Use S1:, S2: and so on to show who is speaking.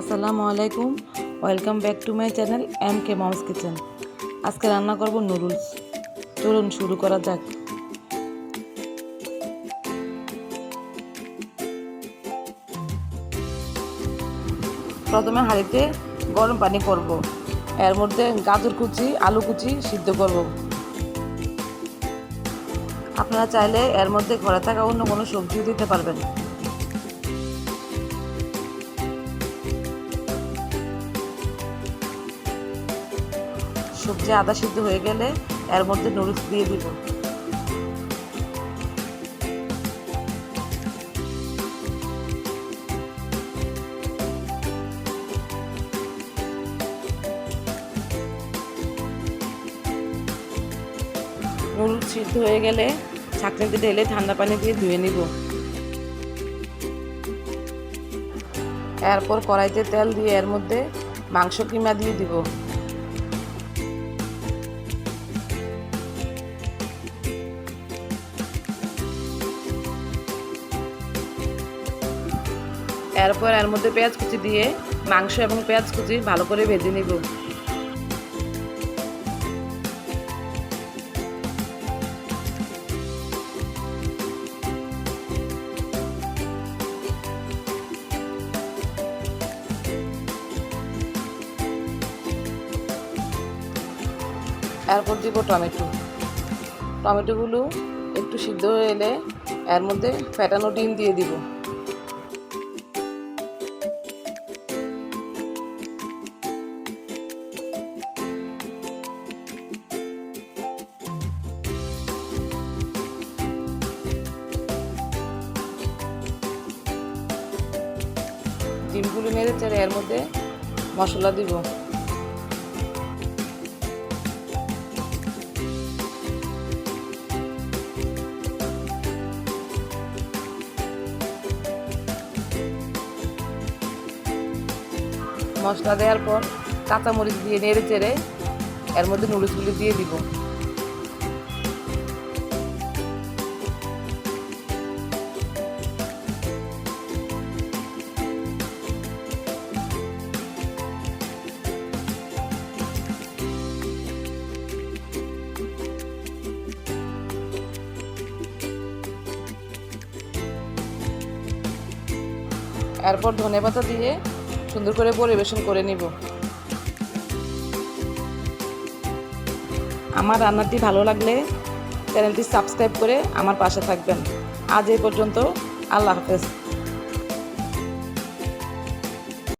S1: আসসালামু আলাইকুম, welcome back to my channel M K mom's kitchen. আজকে রান্না করব নুডলস। চলুন শুরু করা যাক। প্রথমে হাঁড়িতে গরম পানি করব, এর মধ্যে গাজর কুচি, আলু কুচি সিদ্ধ করব। আপনারা চাইলে এর মধ্যে ঘরে থাকা অন্য কোনো সবজিও দিতে পারবেন। সবজি আদা সিদ্ধ হয়ে গেলে এর মধ্যে নুডলস দিয়ে দিব। নুডলস সিদ্ধ হয়ে গেলে ছাঁকনিতে ঢেলে ঠান্ডা পানি দিয়ে ধুয়ে নিব। এরপর কড়াইতে তেল দিয়ে এর মধ্যে মাংস কিমা দিয়ে দিব। এরপর এর মধ্যে পেঁয়াজ কুচি দিয়ে মাংস এবং পেঁয়াজ কুচি ভালো করে ভেজে নিব। এরপর দিব টমেটোগুলো একটু সিদ্ধ হয়ে এলে এর মধ্যে ফেটানো ডিম দিয়ে দিব। ডিমগুলো নেড়ে চেড়ে এর মধ্যে মশলা দিব। মশলা দেওয়ার পর কাঁচামরিচ দিয়ে নেড়ে চেড়ে এর মধ্যে নুডলসগুলি দিয়ে দিব। এরপর ধনেপাতা দিয়ে সুন্দর করে পরিবেশন করে নিব। আমার রান্নাটি ভালো লাগলে চ্যানেলটি সাবস্ক্রাইব করে আমার পাশে থাকবেন। আজ এই পর্যন্ত, আল্লাহ হাফেজ।